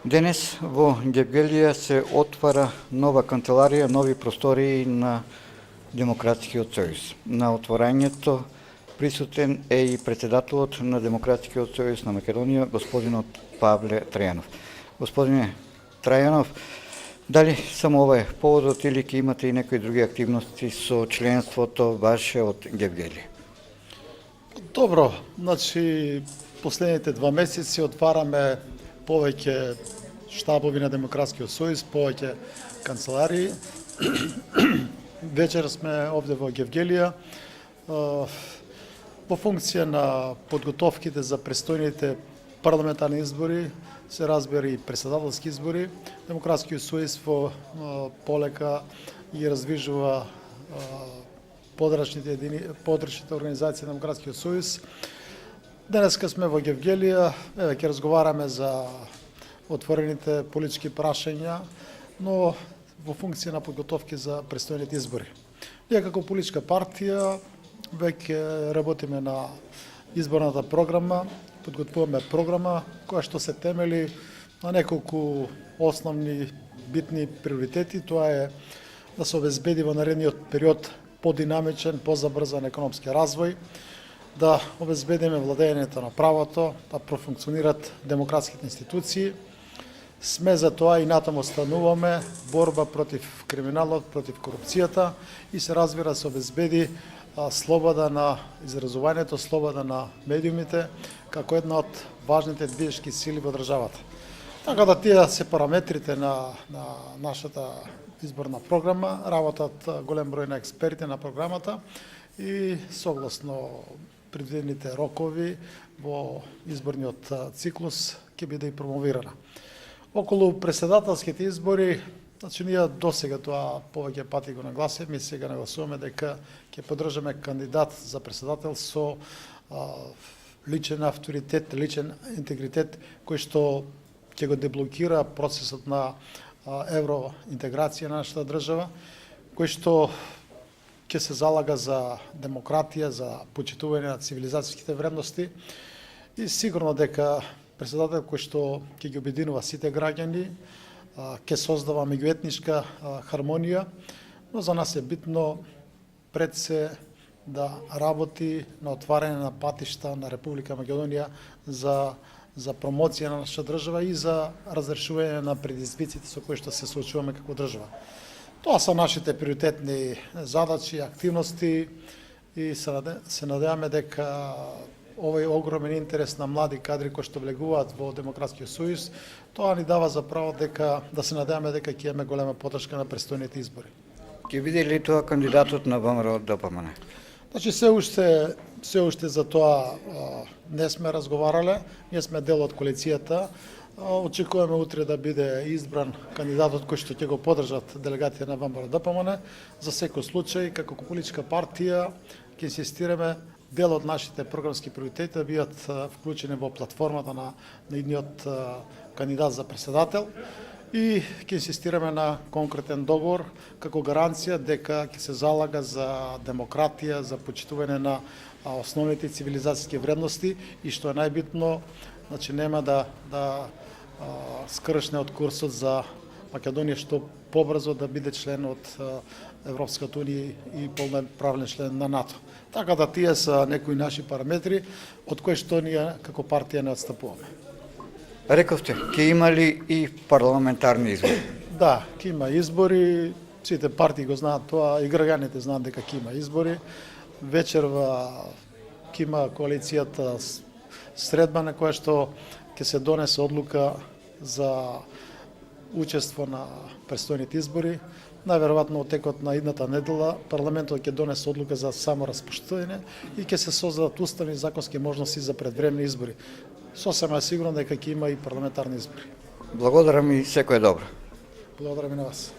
Денес во Гевгелија се отвара нова канцеларија, нови простории на Демократскиот сојуз. На отворањето присутен е и председателот на Демократскиот сојуз на Македонија, господинот Павле Трајанов. Господине Трајанов, дали само ова е поводот или ќе имате и некои други активности со членството ваше од Гевгелија? Добро, значи последните 2 месеци отвараме повеќе штабови на Демократскиот сојуз, повеќе канцеларии. Вечер сме овде во Гевгелија во функција на подготовките за престојните парламентарни избори, се разбира и председателски избори. Демократскиот сојуз во полека ги раздвижува подрачните организации на Демократскиот сојуз. Денеска сме во Гевгелија, ќе разговараме за отворените политички прашања, но во функција на подготовки за престојните избори. Ние како политичка партија веќе работиме на изборната програма, подготвуваме програма која што се темели на неколку основни битни приоритети. Тоа е да се обезбеди во наредниот период подинамичен, позабрзан економски развој, да обезбедиме владењето на правото, да профункционират демократските институции. Сме за тоа и натаму стануваме борба против криминалот, против корупцијата и се разбира се обезбеди слобода на изразувањето, слобода на медиумите како една од важните движечки сили во државата. Така да тие се параметрите на нашата изборна програма, работат голем број на експерти на програмата и согласно предвидените рокови во изборниот циклус ќе биде и промовирана. Околу председателските избори, значи ние досега тоа повеќе пати го нагласивме, сега нагласуваме дека ќе поддржаме кандидат за председател со личен авторитет, личен интегритет кој што ќе го деблокира процесот на евроинтеграција на нашата држава, кој што ќе се залага за демократија, за почитување на цивилизацијските вредности и сигурно дека председател кој што ќе ги обединува сите граѓани, ќе создава меѓуетничка хармонија, но за нас е битно пред се да работи на отварање на патишта на Република Македонија за промоција на нашата држава и за разрешување на предизвиците со кои што се соочуваме како држава. Тоа се нашите приоритетни задачи, активности и се надеваме дека овој огромен интерес на млади кадри кои што влегуваат во Демократскиот сојуз, тоа ни дава за право дека да се надеваме дека ќе имаме голема поддршка на престојните избори. Ќе биде ли тоа кандидатот на ВМРО ДПМН? Значи се уште за тоа не сме разговарале, ние сме дел од коалицијата. Очекуваме утре да биде избран кандидатот кој што ќе го поддржат делегатите на ВМРО ДПМН. За секој случај, како политичка партија, ќе инсистираме дел од нашите програмски приоритети да бидат вклучени во платформата на идниот кандидат за председател и ќе инсистираме на конкретен договор како гаранција дека ќе се залага за демократија, за почитување на основните цивилизацијски вредности и што е најбитно, значи нема да скршне од курсот за Македонија што побрзо да биде член од Европската унија и полноправен член на НАТО. Така да тие се некои наши параметри од кои што ние како партија не отстапуваме. Рековте, ќе има ли и парламентарни избори? Да, ќе има избори, сите партии го знаат тоа, и граѓаните знаат дека ќе има избори. Вечерва ќе има коалицијата средба на која што ќе се донесе одлука за учество на престојните избори. Најверојатно од текот на идната недела парламентот ќе донесе одлука за само распуштање и ќе се создадат уставни и законски можности за предвремени избори. Сосема е сигурно дека ќе има и парламентарни избори. Благодарам и секое добро. Благодарам и на вас.